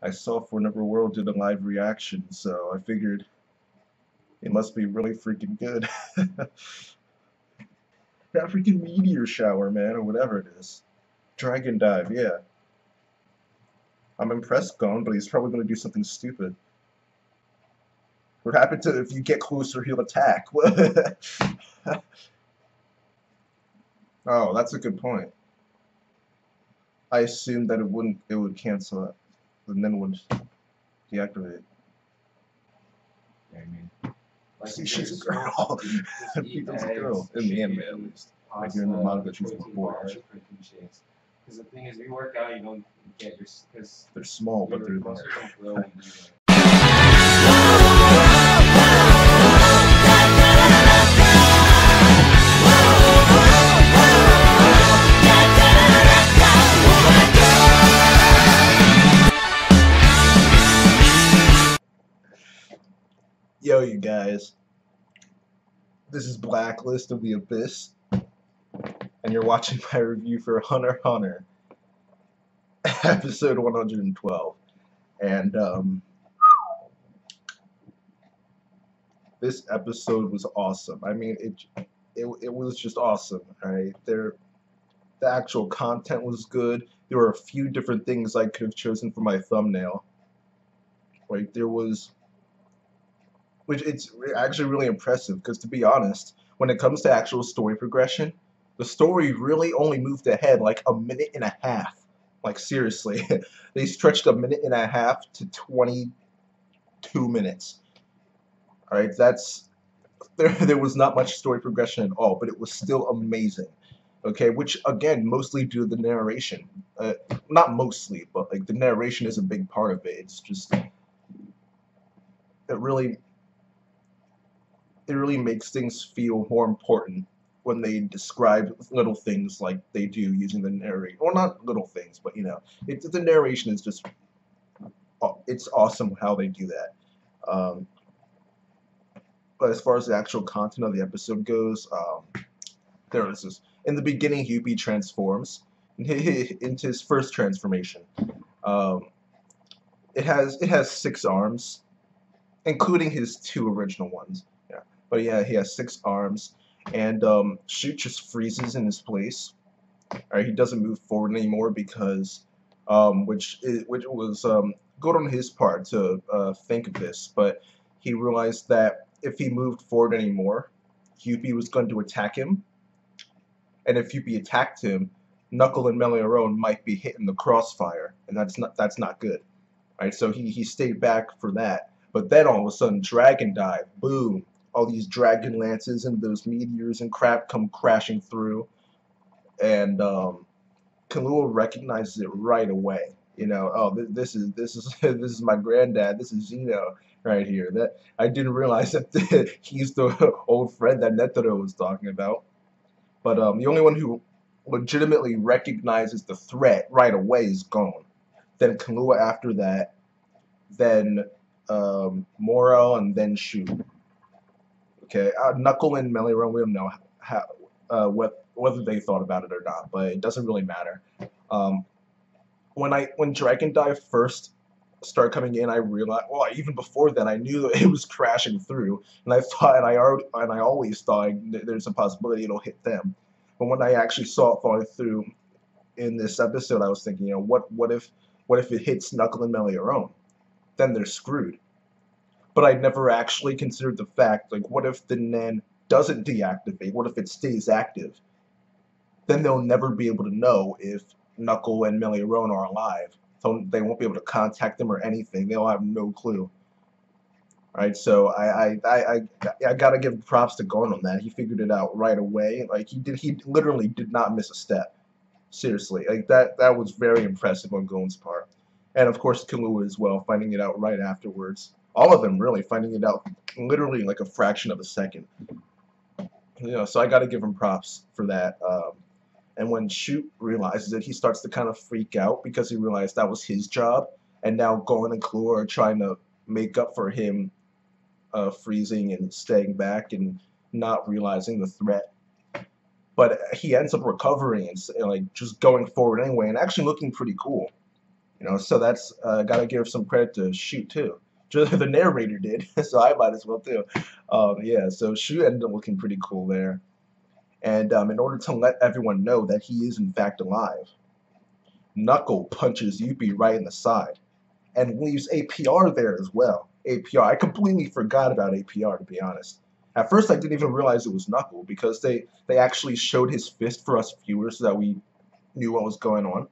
I saw For Never World did a live reaction, so I figured it must be really freaking good. That freaking meteor shower, man, or whatever it is. Dragon dive, yeah. I'm impressed, Gon, but he's probably gonna do something stupid. What happened to if you get closer, he'll attack? Oh, that's a good point. I assumed that it would cancel it, and then it would deactivate. Yeah, I mean, like See, she's a girl. People's a girl in the anime at least. Like you're in the manga, she's a boy. Because the thing is, if you work out, you don't get your because they're small, but they're muscles don't grow when you Yo, you guys. This is Blacklist of the Abyss, and you're watching my review for Hunter x Hunter, episode 112. And this episode was awesome. I mean, it was just awesome. All right, the actual content was good. There were a few different things I could have chosen for my thumbnail. Like there was. Which it's actually really impressive because, to be honest, when it comes to actual story progression, the story really only moved ahead like a minute and a half. Like seriously, they stretched a minute and a half to 22 minutes. All right, there was not much story progression at all, but it was still amazing. Okay, which again, mostly due to the narration. Not mostly, but like the narration is a big part of it. It's just it really makes things feel more important when they describe little things like they do using the narration. Or not little things, but you know, the narration is just, it's awesome how they do that. But as far as the actual content of the episode goes, there is this. In the beginning, Hyubi transforms into his first transformation. It has 6 arms, including his 2 original ones. But yeah, he has 6 arms, and Shoot just freezes in his place. He doesn't move forward anymore because, which was good on his part to think of this, but he realized that if he moved forward anymore, Hyubi was going to attack him, and if Hyubi attacked him, Knuckle and Meliorone might be hit in the crossfire, and that's not good. Right, so he stayed back for that. But then all of a sudden, Dragon Dive, boom! All these dragon lances and those meteors and crap come crashing through, and Killua recognizes it right away. You know, oh, this is this is my granddad. This is Zeno right here. That I didn't realize that he's the old friend that Netero was talking about. But the only one who legitimately recognizes the threat right away is Gon. Then Killua after that. Then Moro, and then Shu. Okay, Knuckle and Meliorone, we don't know how whether they thought about it or not, but it doesn't really matter. When Dragon Dive first started coming in, I realized, well, even before then, I knew that it was crashing through, and I always thought there's a possibility it'll hit them. But when I actually saw it falling through in this episode, I was thinking, you know, what if it hits Knuckle and Meliorone? Then they're screwed. But I never actually considered the fact, like, what if the Nen doesn't deactivate? What if it stays active? Then they'll never be able to know if Knuckle and Meliorone are alive. So they won't be able to contact them or anything. They'll have no clue. Alright, so I gotta give props to Gon on that. He figured it out right away. Like he literally did not miss a step. Seriously, like that was very impressive on Gon's part. And of course Killua as well, finding it out right afterwards. All of them really finding it out literally like a fraction of a second. You know, so I got to give him props for that. And when Shoot realizes it, he starts to kind of freak out because he realized that was his job, and now Gon and Killua are trying to make up for him freezing and staying back and not realizing the threat. But he ends up recovering and like just going forward anyway, and actually looking pretty cool. So that's gotta give some credit to Shoot too. The narrator did, so I might as well too. Yeah, so Shoot ended up looking pretty cool there. And in order to let everyone know that he is in fact alive, Knuckle punches Yuppie right in the side and leaves APR there as well. APR, I completely forgot about APR to be honest. At first, I didn't even realize it was Knuckle because they actually showed his fist for us viewers so that we knew what was going on.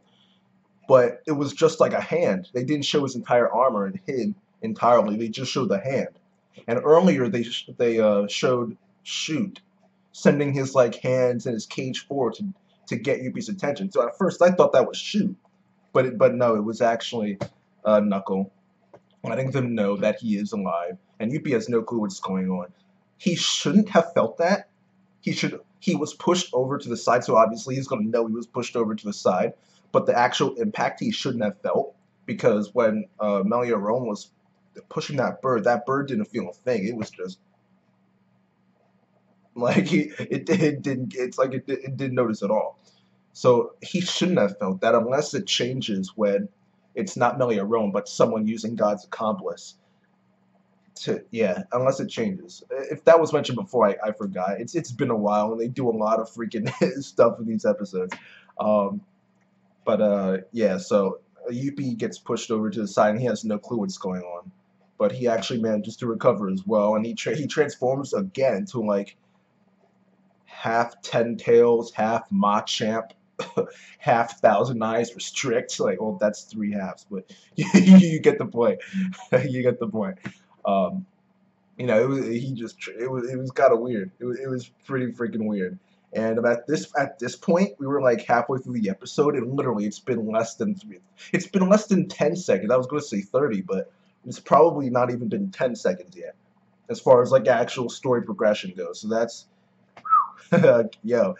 But it was just like a hand. They didn't show his entire armor and hid entirely. They just showed the hand. And earlier they showed Shoot sending his like hands and his cage forward to get Yuppie's attention. So at first I thought that was Shoot, but no, it was actually Knuckle, letting them know that he is alive, and Yuppie has no clue what's going on. He shouldn't have felt that. He was pushed over to the side, so obviously he's gonna know he was pushed over to the side. But the actual impact he shouldn't have felt because when Meliorone was pushing that bird didn't feel a thing. It was just like it didn't. It's like it didn't notice at all. So he shouldn't have felt that unless it changes when it's not Meliorone but someone using God's accomplice. Yeah, unless it changes. If that was mentioned before, I forgot. It's been a while, and they do a lot of freaking stuff in these episodes. Um, but yeah, so Yuppie gets pushed over to the side, and he has no clue what's going on. But he actually manages to recover as well, and he transforms again to like half Ten Tails, half Machamp, half Thousand Eyes Restrict. Like, well, that's three halves, but you get the point. You get the point. Um, it was kind of weird. It was pretty freaking weird. And at this point, we were like halfway through the episode, and literally it's been less than 10 seconds. I was going to say 30, but it's probably not even been 10 seconds yet, as far as like actual story progression goes. So that's yo,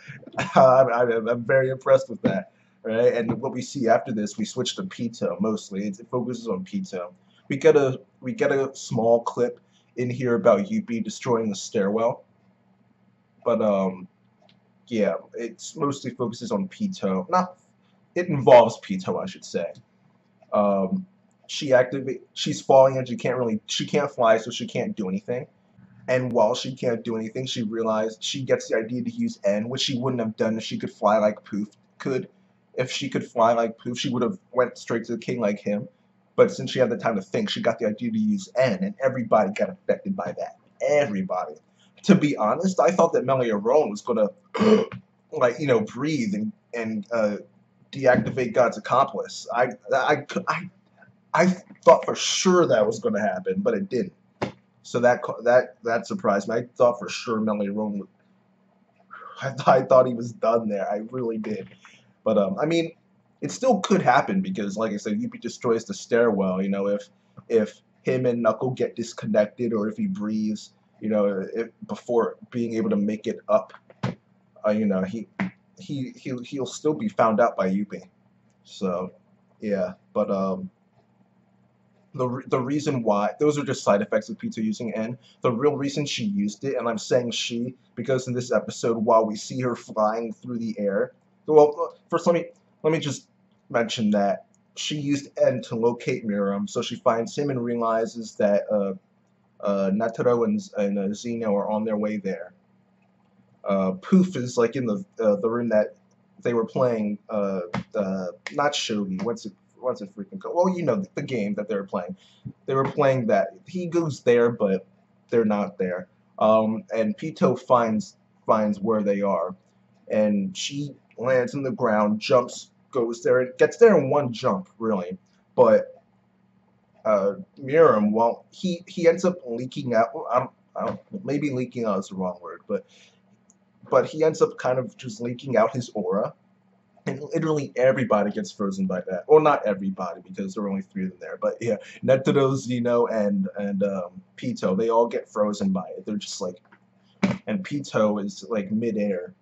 I'm very impressed with that. Right, and what we see after this, we switch to Pito mostly. It focuses on Pito. We get a small clip in here about Yuppie destroying the stairwell, but yeah, it's mostly focuses on Pito. Not, it involves Pito, I should say. Um, she's falling and she can't fly, so she can't do anything. And while she can't do anything, she realized she gets the idea to use N, which she wouldn't have done if she could fly like Poof could. If she could fly like Poof, she would have went straight to the king like him. But since she had the time to think, she got the idea to use N, and everybody got affected by that. Everybody. To be honest, I thought that Meliorone was gonna like breathe and deactivate God's accomplice. I thought for sure that was gonna happen, but it didn't. So that surprised me. I thought for sure Meliorone would. I thought he was done there. I really did. But I mean, it still could happen because, like I said, Yuppie destroys the stairwell. If him and Knuckle get disconnected, or if he breathes, before being able to make it up, he'll still be found out by Yuppie. So, yeah. But the reason why those are just side effects of Pizza using N. The real reason she used it, and I'm saying she because in this episode, while we see her flying through the air, well, first let me just mention that she used N to locate Miram, so she finds him and realizes that Netero and Zeno are on their way there. Poof is like in the room that they were playing. Not shogi. What's it freaking called? Well, the game that they were playing. They were playing that. He goes there, but they're not there. And Pito finds where they are, and she lands on the ground, goes there, and gets there in one jump, really. But Miram, well, he ends up leaking out. I don't maybe leaking out is the wrong word, but he ends up kind of just leaking out his aura, and literally everybody gets frozen by that. Well, not everybody because there are only three of them there, but yeah, Netero, Zeno, and Pito, they all get frozen by it. They're just like, and Pito is like midair.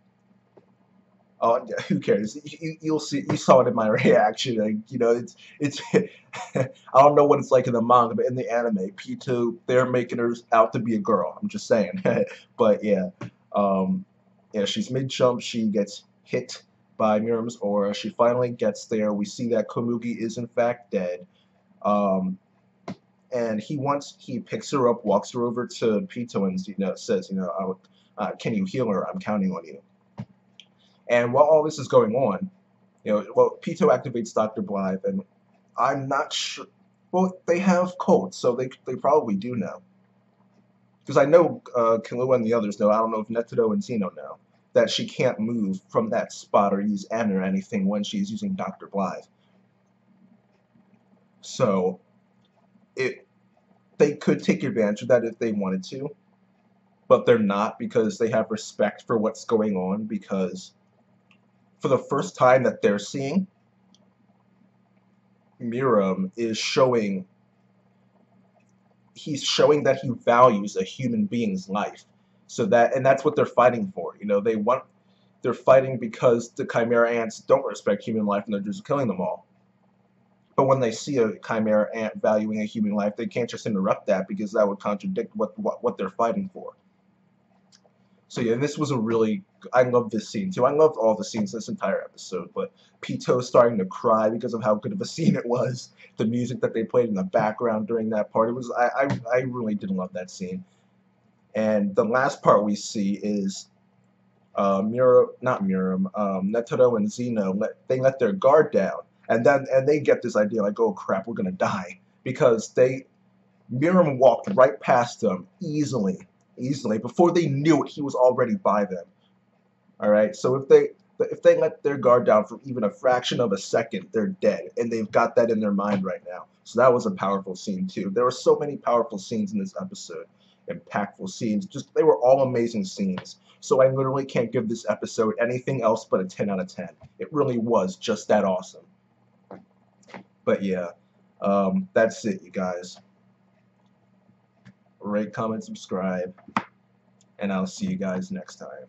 Oh, who cares? You'll see. You saw it in my reaction. Like, it's. I don't know what it's like in the manga, but in the anime, Pito, they're making her out to be a girl. I'm just saying. But yeah, yeah, she's mid jump. She gets hit by Miriam's aura. She finally gets there. We see that Komugi is in fact dead. And he picks her up, walks her over to Pito, and says, can you heal her? I'm counting on you. And while all this is going on, Pito activates Dr. Blythe, and I'm not sure. Well, they have codes, so they probably do know. Because I know Killua and the others know. I don't know if Netedo and Zeno know that she can't move from that spot or use N or anything when she's using Dr. Blythe. So they could take advantage of that if they wanted to, but they're not, because they have respect for what's going on, because for the first time that they're seeing, Miriam is showing that he values a human being's life. And that's what they're fighting for. They're fighting because the Chimera Ants don't respect human life and they're just killing them all. But when they see a Chimera Ant valuing a human life, they can't just interrupt that, because that would contradict what they're fighting for. So yeah, this was I love this scene too. I loved all the scenes in this entire episode, but Pito starting to cry because of how good of a scene it was. The music that they played in the background during that part, I really did love that scene. And the last part we see is Netedo and Zeno let their guard down. And they get this idea like, oh crap, we're gonna die, because Miriam walked right past them easily. Before they knew it, he was already by them. All right, so if they let their guard down for even a fraction of a second, they're dead, and they've got that in their mind right now. So that was a powerful scene too. There were so many powerful scenes in this episode, impactful scenes. They were all amazing scenes. So I literally can't give this episode anything else but a 10 out of 10. It really was just that awesome. But yeah, that's it, you guys. Rate, comment, subscribe, and I'll see you guys next time.